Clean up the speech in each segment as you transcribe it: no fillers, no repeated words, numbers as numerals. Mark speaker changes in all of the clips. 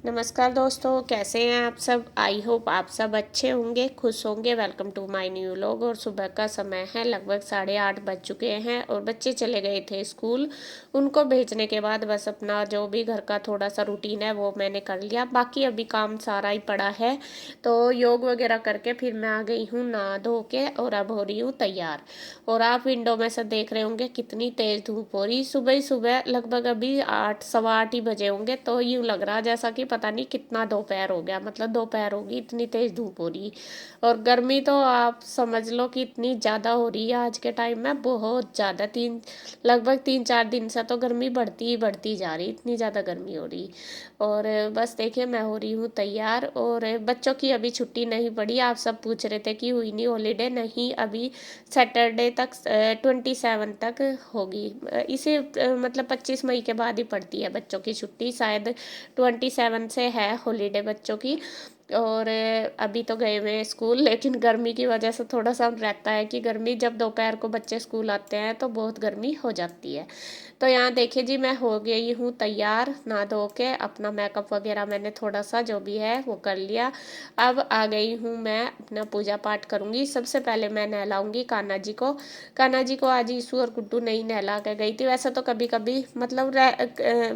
Speaker 1: नमस्कार दोस्तों, कैसे हैं आप सब। आई होप आप सब अच्छे होंगे, खुश होंगे। Welcome to my new vlog. और सुबह का समय है, लगभग 8:30 बज चुके हैं और बच्चे चले गए थे स्कूल। उनको भेजने के बाद बस अपना जो भी घर का थोड़ा सा रूटीन है वो मैंने कर लिया। बाकी अभी काम सारा ही पड़ा है, तो योग वगैरह करके फिर मैं आ गई हूँ नहा धो के और अब हो रही हूँ तैयार। और आप विंडो में से देख रहे होंगे कितनी तेज़ धूप हो रही। सुबह ही सुबह लगभग अभी 8 सवा 8 ही बजे होंगे, तो यूँ लग रहा जैसा कि पता नहीं कितना दोपहर हो गया, मतलब दोपहर होगी, इतनी तेज धूप हो रही। और गर्मी तो आप समझ लो कि इतनी ज़्यादा हो रही है आज के टाइम में, बहुत ज़्यादा। लगभग 3-4 दिन से तो गर्मी बढ़ती ही बढ़ती जा रही, इतनी ज़्यादा गर्मी हो रही। और बस देखिए मैं हो रही हूँ तैयार। और बच्चों की अभी छुट्टी नहीं पड़ी। आप सब पूछ रहे थे कि हुई नहीं हॉलीडे, नहीं अभी सैटरडे तक 27 तक होगी। इसे मतलब 25 मई के बाद ही पड़ती है बच्चों की छुट्टी, शायद 27 से है हॉलीडे बच्चों की। और अभी तो गए हुए हैं स्कूल, लेकिन गर्मी की वजह से थोड़ा सा रहता है कि गर्मी जब दोपहर को बच्चे स्कूल आते हैं तो बहुत गर्मी हो जाती है। तो यहाँ देखिए जी, मैं हो गई हूँ तैयार, नहा धो के अपना मेकअप वगैरह मैंने थोड़ा सा जो भी है वो कर लिया। अब आ गई हूँ मैं अपना पूजा पाठ करूँगी। सबसे पहले मैं नहलाऊंगी कान्हा जी को। कान्हा जी को आज ईशु और गुड्डू नहीं नहला के गई थी। वैसे तो कभी कभी मतलब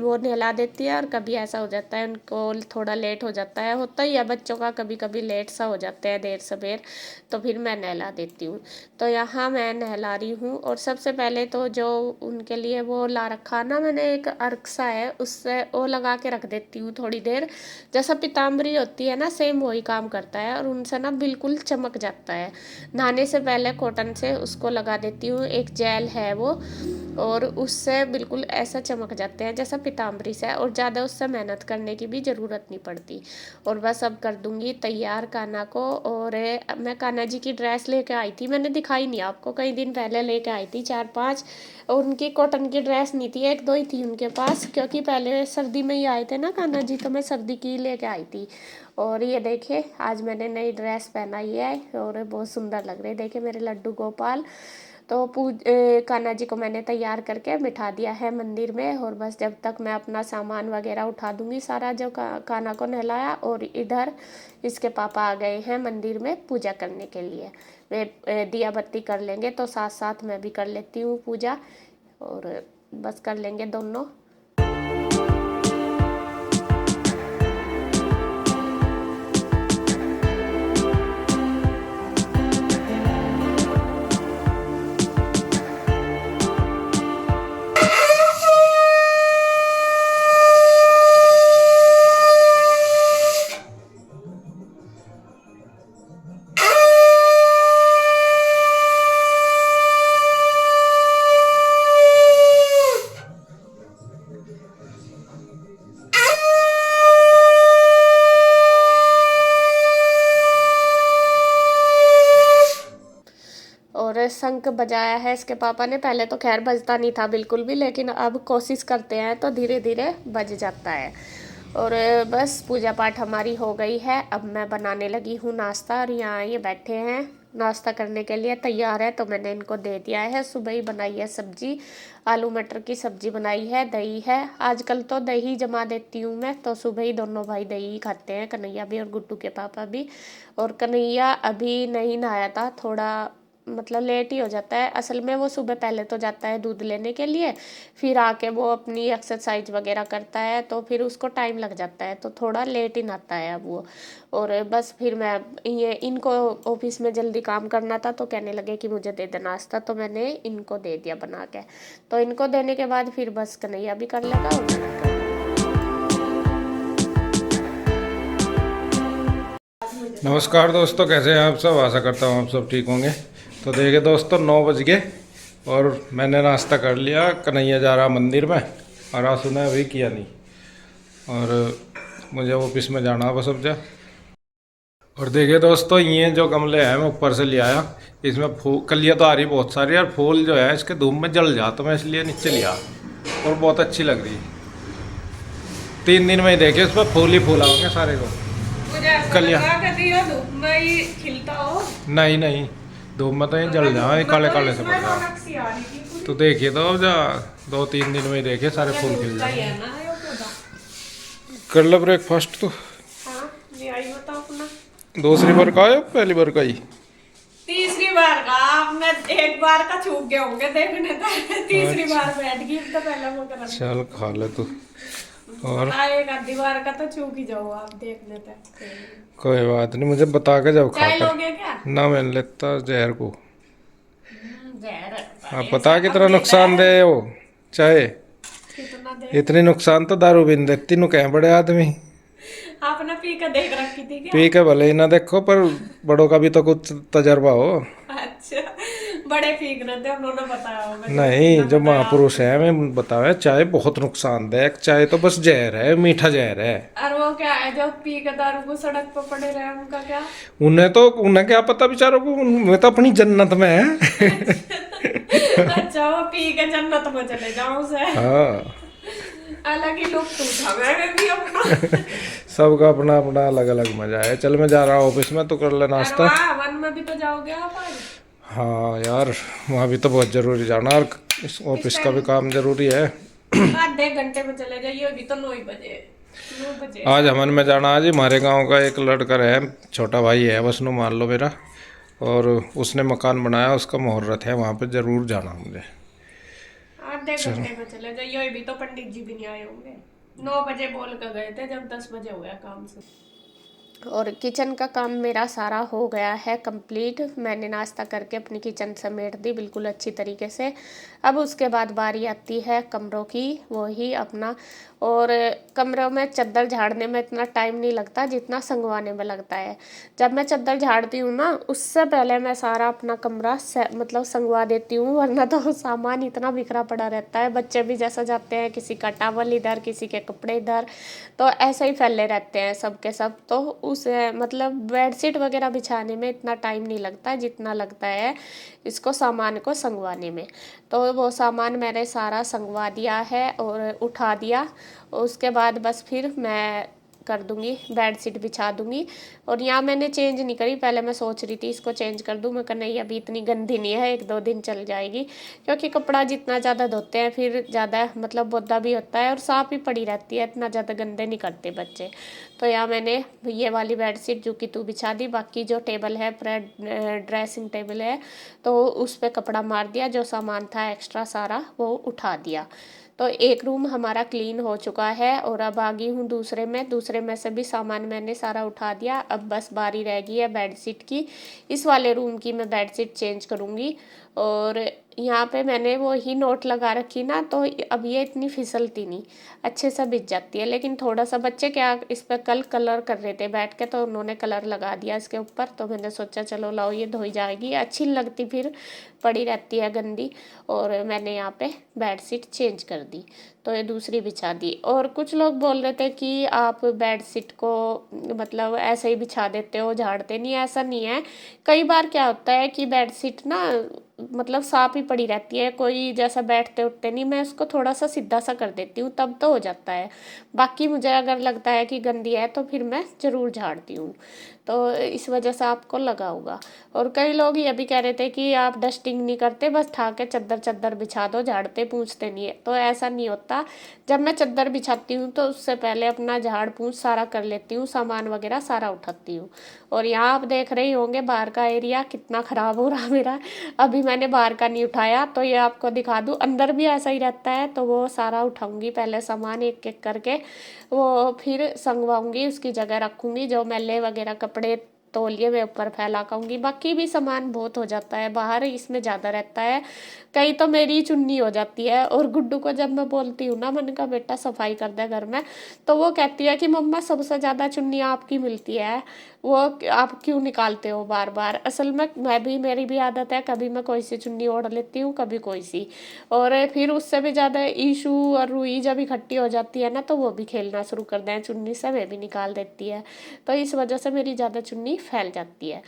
Speaker 1: वो नहला देती है और कभी ऐसा हो जाता है उनको थोड़ा लेट हो जाता है, होता ही है बच्चों का, कभी कभी लेट सा हो जाते हैं, देर सवेर, तो फिर मैं नहला देती हूँ। तो यहाँ मैं नहला रही हूँ। और सबसे पहले तो जो उनके लिए वो ला रखा ना मैंने, एक अर्क सा है, उससे वो लगा के रख देती हूँ थोड़ी देर। जैसा पीताम्बरी होती है ना, सेम वही काम करता है और उनसे ना बिल्कुल चमक जाता है। नहाने से पहले कॉटन से उसको लगा देती हूँ, एक जेल है वो, और उससे बिल्कुल ऐसा चमक जाते हैं जैसा पीताम्बरी से। और ज़्यादा उससे मेहनत करने की भी ज़रूरत नहीं पड़ती। और बस अब कर दूंगी तैयार कान्हा को। और मैं कान्हा जी की ड्रेस लेके आई थी, मैंने दिखाई नहीं आपको, कई दिन पहले लेके आई थी 4-5। और उनकी कॉटन की ड्रेस नहीं थी, 1-2 ही थी उनके पास, क्योंकि पहले सर्दी में ही आए थे ना कान्हा जी, तो मैं सर्दी की लेके आई थी। और ये देखिए आज मैंने नई ड्रेस पहनाई है और बहुत सुंदर लग रही है। देखिए मेरे लड्डू गोपाल। तो कान्हा जी को मैंने तैयार करके बिठा दिया है मंदिर में। और बस जब तक मैं अपना सामान वगैरह उठा दूंगी सारा, जो कान्हा को नहलाया। और इधर इसके पापा आ गए हैं मंदिर में पूजा करने के लिए। वे दिया बत्ती कर लेंगे तो साथ साथ मैं भी कर लेती हूँ पूजा, और बस कर लेंगे दोनों। और शंख बजाया है इसके पापा ने। पहले तो खैर बजता नहीं था बिल्कुल भी, लेकिन अब कोशिश करते हैं तो धीरे धीरे बज जाता है। और बस पूजा पाठ हमारी हो गई है। अब मैं बनाने लगी हूँ नाश्ता। और यहाँ ये बैठे हैं नाश्ता करने के लिए, तैयार है, तो मैंने इनको दे दिया है। सुबह ही बनाई है सब्जी, आलू मटर की सब्जी बनाई है, दही है। आजकल तो दही जमा देती हूँ मैं, तो सुबह ही दोनों भाई दही ही खाते हैं, कन्हैया भी और गुड्डू के पापा भी। और कन्हैया अभी नहीं नहाया था, थोड़ा मतलब लेट ही हो जाता है। असल में वो सुबह पहले तो जाता है दूध लेने के लिए, फिर आके वो अपनी एक्सरसाइज वगैरह करता है, तो फिर उसको टाइम लग जाता है, तो थोड़ा लेट ही नहाता है अब वो। और बस फिर मैं ये इनको ऑफिस में जल्दी काम करना था, तो कहने लगे कि मुझे दे देना नाश्ता, तो मैंने इनको दे दिया बना के। तो इनको देने के बाद फिर बस कन्हैया भी कर लेगा और मैं भी कर।
Speaker 2: नमस्कार दोस्तों, कैसे हैं आप सब। आशा करता हूँ आप सब ठीक होंगे। तो देखिए दोस्तों, 9 बज गए और मैंने नाश्ता कर लिया। कन्हैया जा रहा मंदिर में और आंसू ने अभी किया नहीं, और मुझे ऑफिस में जाना बस अब जा। और देखिए दोस्तों, ये जो गमले हैं मैं ऊपर से ले आया। इसमें फूल कलियाँ तो आ रही बहुत सारी, और फूल जो है इसके धूप में जल जा, तो मैं इसलिए नीचे लिया और बहुत अच्छी लग रही। 3 दिन में ही देखिए इस पर फूल ही फूल आओगे सारे को। कलियाँ
Speaker 1: धूप में ही खिलता हो।
Speaker 2: नहीं नहीं, धूप में तो ये जल जाए, काले काले से पड़ जाए। तो देखिए तो अब जा 2-3 दिन में ही देखिए सारे फूल खिल जाए। कर लो ब्रेकफास्ट तो।
Speaker 1: हाँ ले आई हो तो अपना।
Speaker 2: दूसरी बार का आयो, पहली बार का ही?
Speaker 1: तीसरी बार का आपने एक बार का छूट गए होंगे देखने तो तीसरी
Speaker 2: अच्छा
Speaker 1: बार बैठ गई तो पहला वो कर
Speaker 2: चल खा ले तू। और
Speaker 1: पता है एक आधी बार का तो छूट ही जाओ आप देखने तक।
Speaker 2: कोई बात नहीं, मुझे बता के जाओ
Speaker 1: चाय
Speaker 2: खाकर।
Speaker 1: लोगे क्या?
Speaker 2: ना मैंने लेता जहर को।
Speaker 1: जहर
Speaker 2: आप पता कितना नुकसान दे वो चाय।
Speaker 1: कितना दे
Speaker 2: इतनी नुकसान तो दारू भी नहीं देती नु, कहीं बड़े आदमी
Speaker 1: आपने पी के देख रखी थी क्या?
Speaker 2: पी के भले ही ना देखो, पर बड़ों का भी तो कुछ तजर्बा हो।
Speaker 1: अच्छा बड़े पीक रहे थे उन्होंने बताया होगा
Speaker 2: नहीं, जो महापुरुष है मैं बतावे चाय बहुत नुकसानदायक, चाय तो बस जहर है, मीठा जहर है।
Speaker 1: और वो क्या है जो पी के दारू को सड़क पर पड़े रहे उनका क्या?
Speaker 2: उन्हें क्या पता बेचारों को, मैं तो अपनी जन्नत में है।
Speaker 1: अच्छा वो पी के जन्नत में चले जाऊं से
Speaker 2: हाँ
Speaker 1: अलग ही लुत्फ उठावे भी अपना।
Speaker 2: सबका अपना अपना अलग अलग मजा है। चल मैं जा रहा हूँ ऑफिस में, तो कर ले नाश्ता।
Speaker 1: अरे वन में भी तो जाओगे आप आज?
Speaker 2: हाँ यार, वहाँ भी तो बहुत जरूरी जाना, और इस ऑफिस का भी काम जरूरी है।
Speaker 1: आधे घंटे में चले जाइए, अभी तो 9 बजे।
Speaker 2: आज हमन में जाना, आज हमारे गांव का एक लड़का है, छोटा भाई है बस, नु मान लो मेरा, और उसने मकान बनाया, उसका मुहूर्त है, वहाँ पे जरूर जाना मुझे।
Speaker 1: आधे घंटे में चले जाइए, अभी तो पंडित जी भी नहीं आए होंगे। 9 बजे बोल कर गए थे, जब 10 बजे हो गया काम से। और किचन का काम मेरा सारा हो गया है कंप्लीट। मैंने नाश्ता करके अपनी किचन समेट दी बिल्कुल अच्छी तरीके से। अब उसके बाद बारी आती है कमरों की, वही अपना। और कमरों में चद्दर झाड़ने में इतना टाइम नहीं लगता जितना संगवाने में लगता है। जब मैं चद्दर झाड़ती हूँ ना, उससे पहले मैं सारा अपना कमरा मतलब संगवा देती हूँ, वरना तो सामान इतना बिखरा पड़ा रहता है। बच्चे भी जैसा जाते हैं, किसी का टॉवल इधर, किसी के कपड़े इधर, तो ऐसे ही फैले रहते हैं सब के सब। तो उस मतलब बेडशीट वगैरह बिछाने में इतना टाइम नहीं लगता जितना लगता है इसको सामान को संगवाने में। तो वो सामान मैंने सारा संगवा दिया है और उठा दिया। उसके बाद बस फिर मैं कर दूंगी, बेडशीट बिछा दूंगी। और यहाँ मैंने चेंज नहीं करी, पहले मैं सोच रही थी इसको चेंज कर दूँ, मैं कहा नहीं अभी इतनी गंदी नहीं है, 1-2 दिन चल जाएगी। क्योंकि कपड़ा जितना ज़्यादा धोते हैं फिर ज़्यादा मतलब बोदा भी होता है और साफ़ ही पड़ी रहती है, इतना ज़्यादा गंदे नहीं करते बच्चे। तो यहाँ मैंने ये वाली बेडशीट जो कि तू बिछा दी, बाकी जो टेबल है ड्रेसिंग टेबल है, तो उस पर कपड़ा मार दिया, जो सामान था एक्स्ट्रा सारा वो उठा दिया। तो एक रूम हमारा क्लीन हो चुका है और अब आ गई हूँ दूसरे में से भी सामान मैंने सारा उठा दिया। अब बस बारी रह गई है बेडशीट की। इस वाले रूम की मैं बेडशीट चेंज करूँगी। और यहाँ पे मैंने वो ही नोट लगा रखी ना, तो अब ये इतनी फिसलती नहीं, अच्छे से बिछ जाती है। लेकिन थोड़ा सा बच्चे क्या इस पर कल कलर कर रहे थे बैठ के, तो उन्होंने कलर लगा दिया इसके ऊपर। तो मैंने सोचा चलो लाओ ये धोई जाएगी, अच्छी लगती, फिर पड़ी रहती है गंदी। और मैंने यहाँ पे बेडशीट चेंज कर दी, तो ये दूसरी बिछा दी। और कुछ लोग बोल रहे थे कि आप बेडशीट को मतलब ऐसे ही बिछा देते हो, झाड़ते नहीं, ऐसा नहीं है। कई बार क्या होता है कि बेडशीट ना मतलब साफ ही पड़ी रहती है, कोई जैसा बैठते उठते नहीं, मैं उसको थोड़ा सा सीधा सा कर देती हूँ तब तो हो जाता है। बाकी मुझे अगर लगता है कि गंदी है तो फिर मैं ज़रूर झाड़ती हूँ, तो इस वजह से आपको लगा होगा। और कई लोग ये भी कह रहे थे कि आप डस्टिंग नहीं करते, बस ठा के चद्दर बिछा दो, झाड़ते पूछते नहीं है। तो ऐसा नहीं होता। जब मैं चद्दर बिछाती हूँ तो उससे पहले अपना झाड़ पूछ सारा कर लेती हूँ, सामान वगैरह सारा उठाती हूँ। और यहाँ आप देख रहे होंगे बाहर का एरिया कितना ख़राब हो रहा मेरा। अभी मैंने बाहर का नहीं उठाया, तो ये आपको दिखा दूँ, अंदर भी ऐसा ही रहता है। तो वो सारा उठाऊंगी पहले सामान एक एक करके, वो फिर संगवाऊंगी, उसकी जगह रखूंगी। जो मैले वगैरह कपड़े तौलिए में ऊपर फैला करूँगी, बाकी भी सामान बहुत हो जाता है बाहर, इसमें ज़्यादा रहता है। कहीं तो मेरी चुन्नी हो जाती है। और गुड्डू को जब मैं बोलती हूँ ना, मैंने कहा बेटा सफाई कर दे घर में, तो वो कहती है कि मम्मा सबसे ज़्यादा चुन्नी आपकी मिलती है, वो आप क्यों निकालते हो बार बार। असल में मेरी भी आदत है, कभी मैं कोई सी चुन्नी ओढ़ लेती हूँ, कभी कोई सी। और फिर उससे भी ज़्यादा ईशू और रूही जब इकट्ठी हो जाती है ना, तो वो भी खेलना शुरू कर दें चुन्नी से, वे भी निकाल देती है। तो इस वजह से मेरी ज़्यादा चुन्नी फैल जाती है।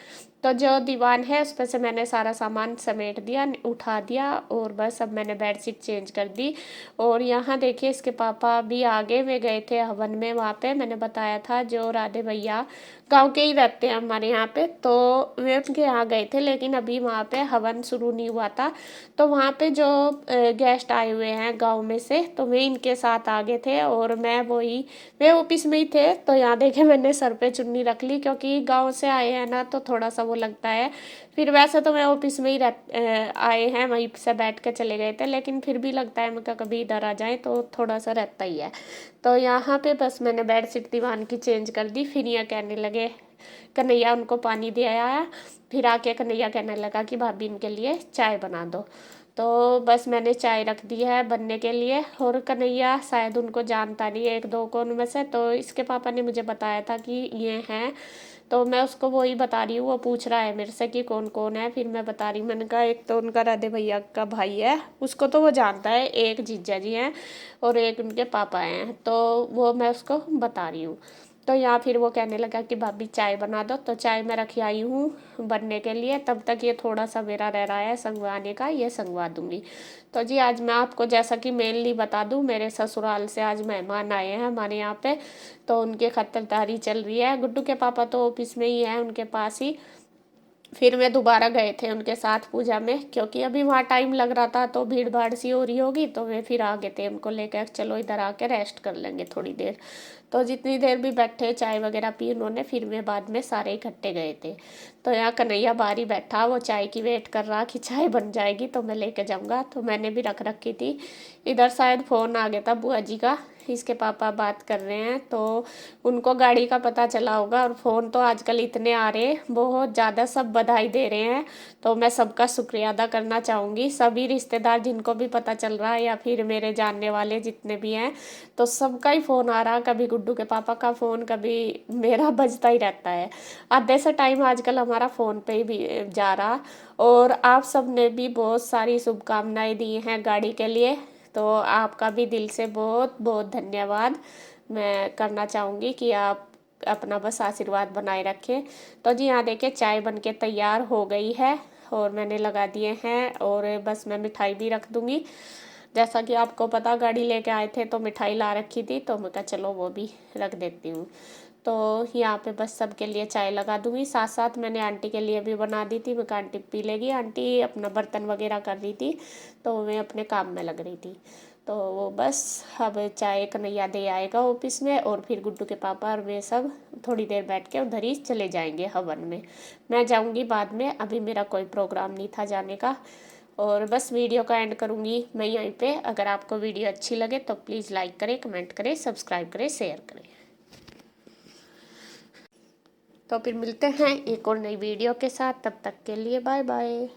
Speaker 1: तो जो दीवान है उस पर से मैंने सारा सामान समेट दिया, उठा दिया, और बस अब मैंने बेडशीट चेंज कर दी। और यहाँ देखिए इसके पापा भी आगे में गए थे हवन में, वहाँ पे मैंने बताया था जो राधे भैया गांव के ही रहते हैं हमारे यहाँ पे, तो वे उनके यहाँ गए थे, लेकिन अभी वहाँ पे हवन शुरू नहीं हुआ था। तो वहाँ पे जो गेस्ट आए हुए हैं गांव में से, तो वे इनके साथ आ गए थे और वे ऑफिस में ही थे। तो यहाँ देखे मैंने सर पे चुन्नी रख ली, क्योंकि गाँव से आए हैं ना, तो थोड़ा सा वो लगता है। फिर वैसे तो मैं ऑफिस में ही आए हैं, वहीं से बैठ के चले गए थे, लेकिन फिर भी लगता है मैं कभी इधर आ जाए तो थोड़ा सा रहता ही है। तो यहाँ पे बस मैंने बेडशीट दीवान की चेंज कर दी। फिर ये कहने लगे, कन्हैया उनको पानी दे आया। फिर आके कन्हैया कहने लगा कि भाभी इनके लिए चाय बना दो। तो बस मैंने चाय रख दी है बनने के लिए। और कन्हैया शायद उनको जानता नहीं, एक दो को उनमें से, तो इसके पापा ने मुझे बताया था कि ये हैं। तो मैं उसको वही बता रही हूँ, वो पूछ रहा है मेरे से कि कौन कौन है। फिर मैं बता रही हूँ, मैंने कहा एक तो उनका राधे भैया का भाई है, उसको तो वो जानता है, एक जीजा जी हैं और एक उनके पापा हैं। तो वो मैं उसको बता रही हूँ। तो यहाँ फिर वो कहने लगा कि भाभी चाय बना दो। तो चाय मैं रखी आई हूँ बनने के लिए। तब तक ये थोड़ा सा मेरा रह रहा है संगवाने का, ये संगवा दूंगी। तो जी आज मैं आपको जैसा कि मेनली बता दूं, मेरे ससुराल से आज मेहमान आए हैं हमारे यहाँ पे। तो उनकी खतरदारी चल रही है। गुड्डू के पापा तो ऑफिस में ही है, उनके पास ही। फिर मैं दोबारा गए थे उनके साथ पूजा में, क्योंकि अभी वहाँ टाइम लग रहा था, तो भीड़ भाड़ सी हो रही होगी। तो वे फिर आ गए थे उनको लेकर, चलो इधर आके रेस्ट कर लेंगे थोड़ी देर। तो जितनी देर भी बैठे, चाय वगैरह पी उन्होंने, फिर वे बाद में सारे इकट्ठे गए थे। तो यहाँ कन्हैया बाहर ही बैठा, वो चाय की वेट कर रहा कि चाय बन जाएगी तो मैं लेके जाऊँगा। तो मैंने भी रख रखी थी। इधर शायद फ़ोन आ गया था बुआ जी का, इसके पापा बात कर रहे हैं, तो उनको गाड़ी का पता चला होगा। और फ़ोन तो आजकल इतने आ रहे हैं, बहुत ज़्यादा, सब बधाई दे रहे हैं। तो मैं सबका शुक्रिया अदा करना चाहूँगी, सभी रिश्तेदार जिनको भी पता चल रहा है, या फिर मेरे जानने वाले जितने भी हैं, तो सबका ही फ़ोन आ रहा। कभी गुड्डू के पापा का फ़ोन, कभी मेरा बजता ही रहता है। आधे से टाइम आजकल हमारा फ़ोन पे ही भी जा रहा। और आप सब ने भी बहुत सारी शुभकामनाएं दी हैं गाड़ी के लिए, तो आपका भी दिल से बहुत बहुत धन्यवाद मैं करना चाहूँगी कि आप अपना बस आशीर्वाद बनाए रखें। तो जी यहाँ देखिए चाय बनके तैयार हो गई है और मैंने लगा दिए हैं, और बस मैं मिठाई भी रख दूँगी। जैसा कि आपको पता, गाड़ी लेके आए थे तो मिठाई ला रखी थी, तो मैं कहा चलो वो भी रख देती हूँ। तो यहाँ पे बस सबके लिए चाय लगा दूँगी। साथ साथ मैंने आंटी के लिए भी बना दी थी, मैं कहा आंटी पी लेगी। आंटी अपना बर्तन वगैरह कर रही थी, तो मैं अपने काम में लग रही थी। तो वो बस अब चाय कन्हैया दे आएगा ऑफिस में, और फिर गुड्डू के पापा और वे सब थोड़ी देर बैठ के उधर ही चले जाएंगे हवन में। मैं जाऊंगी बाद में, अभी मेरा कोई प्रोग्राम नहीं था जाने का। और बस वीडियो का एंड करूंगी मैं यहीं पे। अगर आपको वीडियो अच्छी लगे तो प्लीज़ लाइक करें, कमेंट करें, सब्सक्राइब करें, शेयर करें। तो फिर मिलते हैं एक और नई वीडियो के साथ, तब तक के लिए बाय बाय।